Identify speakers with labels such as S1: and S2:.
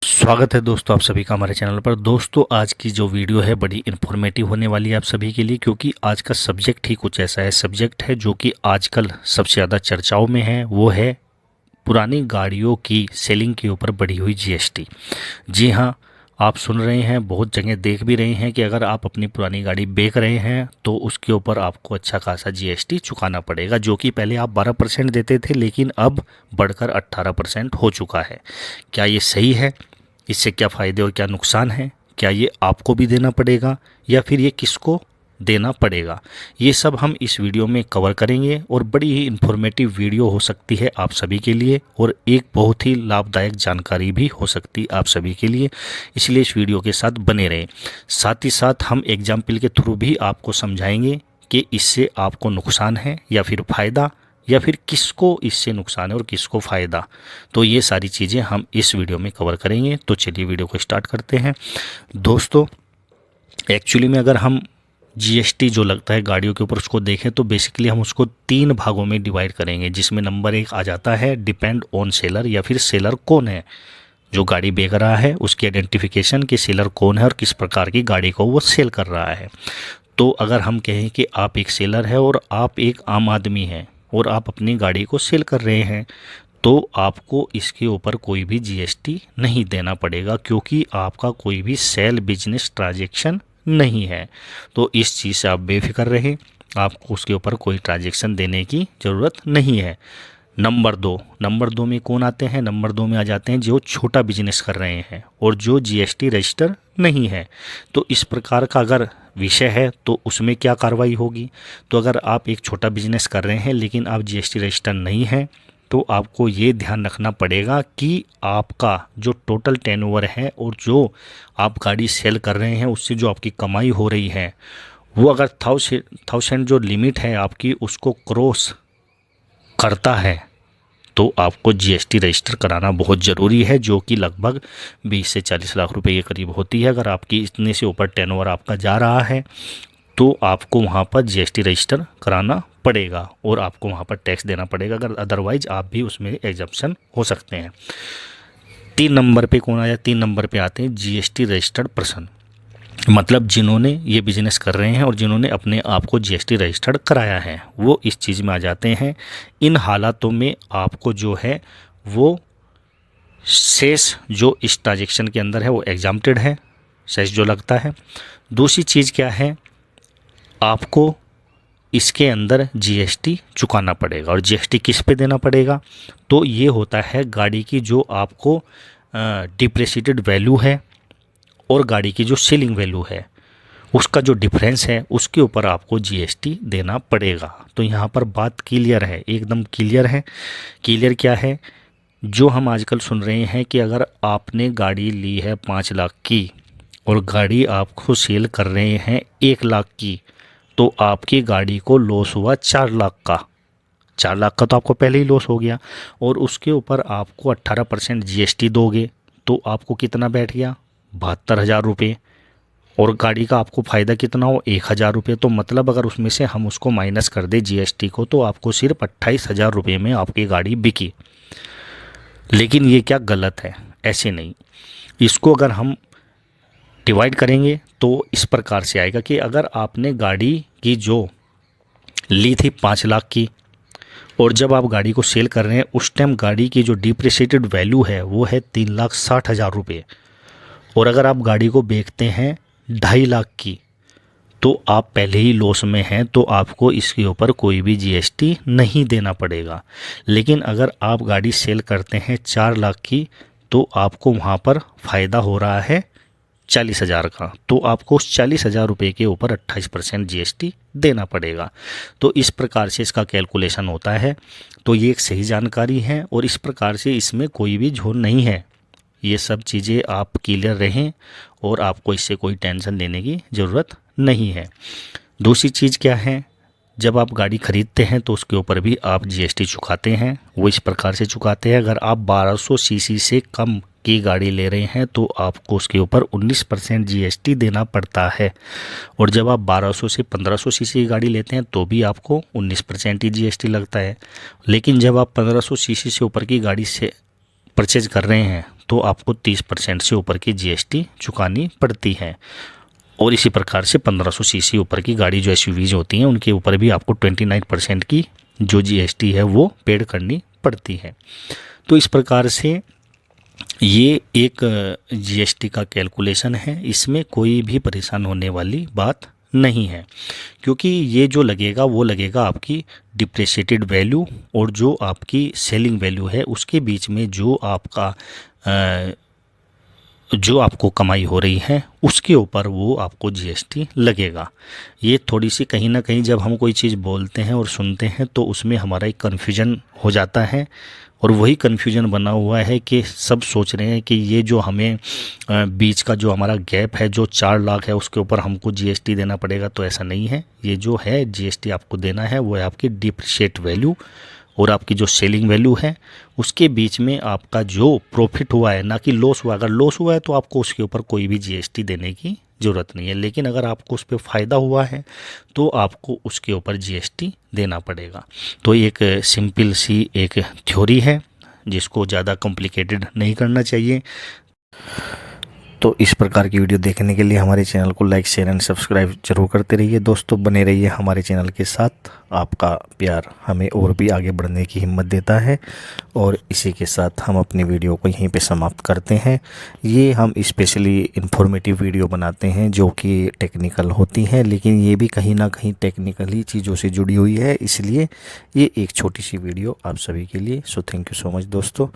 S1: स्वागत है दोस्तों आप सभी का हमारे चैनल पर। दोस्तों आज की जो वीडियो है बड़ी इन्फॉर्मेटिव होने वाली है आप सभी के लिए, क्योंकि आज का सब्जेक्ट ही कुछ ऐसा है। सब्जेक्ट है जो कि आजकल सबसे ज़्यादा चर्चाओं में है, वो है पुरानी गाड़ियों की सेलिंग के ऊपर बढ़ी हुई जीएसटी। जी हाँ, आप सुन रहे हैं, बहुत जगह देख भी रहे हैं कि अगर आप अपनी पुरानी गाड़ी बेच रहे हैं तो उसके ऊपर आपको अच्छा खासा जीएसटी चुकाना पड़ेगा, जो कि पहले आप 12% देते थे लेकिन अब बढ़कर 18% हो चुका है। क्या ये सही है? इससे क्या फ़ायदे और क्या नुकसान है? क्या ये आपको भी देना पड़ेगा या फिर ये किसको देना पड़ेगा? ये सब हम इस वीडियो में कवर करेंगे और बड़ी ही इन्फॉर्मेटिव वीडियो हो सकती है आप सभी के लिए और एक बहुत ही लाभदायक जानकारी भी हो सकती है आप सभी के लिए। इसलिए इस वीडियो के साथ बने रहें। साथ ही साथ हम एग्जाम्पल के थ्रू भी आपको समझाएंगे कि इससे आपको नुकसान है या फिर फ़ायदा, या फिर किसको इससे नुकसान है और किसको फ़ायदा। तो ये सारी चीज़ें हम इस वीडियो में कवर करेंगे। तो चलिए वीडियो को स्टार्ट करते हैं। दोस्तों एक्चुअली में अगर हम जीएसटी जो लगता है गाड़ियों के ऊपर उसको देखें तो बेसिकली हम उसको 3 भागों में डिवाइड करेंगे, जिसमें नंबर 1 आ जाता है डिपेंड ऑन सेलर, या फिर सेलर कौन है जो गाड़ी बेच रहा है, उसकी आइडेंटिफिकेशन कि सेलर कौन है और किस प्रकार की गाड़ी को वो सेल कर रहा है। तो अगर हम कहें कि आप एक सेलर है और आप एक आम आदमी हैं और आप अपनी गाड़ी को सेल कर रहे हैं तो आपको इसके ऊपर कोई भी जीएसटी नहीं देना पड़ेगा, क्योंकि आपका कोई भी सेल बिजनेस ट्रांजैक्शन नहीं है। तो इस चीज़ से आप बेफिक्र रहें, आपको उसके ऊपर कोई ट्रांजैक्शन देने की ज़रूरत नहीं है। नंबर 2 में कौन आते हैं? नंबर 2 में आ जाते हैं जो छोटा बिजनेस कर रहे हैं और जो जीएसटी रजिस्टर नहीं है। तो इस प्रकार का अगर विषय है तो उसमें क्या कार्रवाई होगी? तो अगर आप एक छोटा बिजनेस कर रहे हैं लेकिन आप जीएसटी रजिस्टर नहीं है तो आपको ये ध्यान रखना पड़ेगा कि आपका जो टोटल टर्नओवर है और जो आप गाड़ी सेल कर रहे हैं उससे जो आपकी कमाई हो रही है वो अगर 1000 जो लिमिट है आपकी उसको क्रॉस करता है तो आपको जीएसटी रजिस्टर कराना बहुत ज़रूरी है, जो कि लगभग 20 से 40 लाख रुपए के करीब होती है। अगर आपकी इतने से ऊपर टर्नओवर आपका जा रहा है तो आपको वहाँ पर जीएसटी रजिस्टर कराना पड़ेगा और आपको वहाँ पर टैक्स देना पड़ेगा, अगर अदरवाइज आप भी उसमें एग्जम्पशन हो सकते हैं। 3 नंबर पे कौन आया? 3 नंबर पे आते हैं जीएसटी रजिस्टर्ड पर्सन, मतलब जिन्होंने ये बिज़नेस कर रहे हैं और जिन्होंने अपने आप को जीएसटी रजिस्टर्ड कराया है वो इस चीज़ में आ जाते हैं। इन हालातों में आपको जो है वो सेस जो इस ट्रांजेक्शन के अंदर है वो एग्जाम्प्टेड है, सेस जो लगता है। दूसरी चीज़ क्या है, आपको इसके अंदर जीएसटी चुकाना पड़ेगा। और जीएसटी किस पे देना पड़ेगा? तो ये होता है गाड़ी की जो आपको डिप्रेसिएटेड वैल्यू है और गाड़ी की जो सेलिंग वैल्यू है उसका जो डिफरेंस है उसके ऊपर आपको जीएसटी देना पड़ेगा। तो यहाँ पर बात क्लियर है, एकदम क्लियर है। क्लियर क्या है? जो हम आजकल सुन रहे हैं कि अगर आपने गाड़ी ली है 5 लाख की और गाड़ी आपको सेल कर रहे हैं 1 लाख की, तो आपकी गाड़ी को लॉस हुआ 4 लाख का। 4 लाख का तो आपको पहले ही लॉस हो गया और उसके ऊपर आपको 18% जीएसटी दोगे तो आपको कितना बैठ गया? 72,000 रुपये। और गाड़ी का आपको फ़ायदा कितना हो? 1,000 रुपये। तो मतलब अगर उसमें से हम उसको माइनस कर दें जीएसटी को तो आपको सिर्फ 28,000 रुपये में आपकी गाड़ी बिकी। लेकिन ये क्या गलत है? ऐसे नहीं। इसको अगर हम डिवाइड करेंगे तो इस प्रकार से आएगा कि अगर आपने गाड़ी की जो ली थी 5 लाख की और जब आप गाड़ी को सेल कर रहे हैं उस टाइम गाड़ी की जो डिप्रिसिएटेड वैल्यू है वो है 3,60,000 रुपये, और अगर आप गाड़ी को बेचते हैं 2.5 लाख की तो आप पहले ही लॉस में हैं, तो आपको इसके ऊपर कोई भी जीएसटी नहीं देना पड़ेगा। लेकिन अगर आप गाड़ी सेल करते हैं 4 लाख की तो आपको वहाँ पर फ़ायदा हो रहा है 40,000 का, तो आपको उस 40,000 रुपये के ऊपर 28% जीएसटी देना पड़ेगा। तो इस प्रकार से इसका कैलकुलेशन होता है। तो ये एक सही जानकारी है और इस प्रकार से इसमें कोई भी झोल नहीं है। ये सब चीज़ें आप क्लियर रहें और आपको इससे कोई टेंशन लेने की ज़रूरत नहीं है। दूसरी चीज़ क्या है, जब आप गाड़ी ख़रीदते हैं तो उसके ऊपर भी आप जीएसटी चुकाते हैं। वो इस प्रकार से चुकाते हैं, अगर आप 1200 सीसी से कम की गाड़ी ले रहे हैं तो आपको उसके ऊपर 19% जीएसटी देना पड़ता है, और जब आप 1200 से 1500 सीसी की गाड़ी लेते हैं तो भी आपको 19% ही जीएसटी लगता है। लेकिन जब आप 1500 सीसी से ऊपर की गाड़ी से परचेज कर रहे हैं तो आपको 30% से ऊपर की जीएसटी चुकानी पड़ती है। और इसी प्रकार से 1500 सीसी ऊपर की गाड़ी जो एसयूवीज होती हैं उनके ऊपर भी आपको 29% की जो जीएसटी है वो पेड करनी पड़ती है। तो इस प्रकार से ये एक जीएसटी का कैलकुलेशन है, इसमें कोई भी परेशान होने वाली बात नहीं है, क्योंकि ये जो लगेगा वो लगेगा आपकी डिप्रिशिएटेड वैल्यू और जो आपकी सेलिंग वैल्यू है उसके बीच में जो आपको कमाई हो रही है उसके ऊपर वो आपको जीएसटी लगेगा। ये थोड़ी सी कहीं ना कहीं जब हम कोई चीज़ बोलते हैं और सुनते हैं तो उसमें हमारा एक कन्फ्यूजन हो जाता है, और वही कन्फ्यूजन बना हुआ है कि सब सोच रहे हैं कि ये जो हमें बीच का जो हमारा गैप है जो 4 लाख है उसके ऊपर हमको जीएसटी देना पड़ेगा। तो ऐसा नहीं है, ये जो है जीएसटी आपको देना है वो है आपकी डिप्रिशिएट वैल्यू और आपकी जो सेलिंग वैल्यू है उसके बीच में आपका जो प्रॉफिट हुआ है, ना कि लॉस हुआ। अगर लॉस हुआ है तो आपको उसके ऊपर कोई भी जीएसटी देने की ज़रूरत नहीं है, लेकिन अगर आपको उस पर फ़ायदा हुआ है तो आपको उसके ऊपर जीएसटी देना पड़ेगा। तो एक सिंपल सी एक थ्योरी है जिसको ज़्यादा कॉम्प्लिकेटेड नहीं करना चाहिए। तो इस प्रकार की वीडियो देखने के लिए हमारे चैनल को लाइक शेयर एंड सब्सक्राइब जरूर करते रहिए दोस्तों, बने रहिए हमारे चैनल के साथ। आपका प्यार हमें और भी आगे बढ़ने की हिम्मत देता है। और इसी के साथ हम अपनी वीडियो को यहीं पे समाप्त करते हैं। ये हम स्पेशली इन्फॉर्मेटिव वीडियो बनाते हैं जो कि टेक्निकल होती हैं, लेकिन ये भी कहीं ना कहीं टेक्निकली चीज़ों से जुड़ी हुई है, इसलिए ये एक छोटी सी वीडियो आप सभी के लिए। So thank you so much दोस्तों।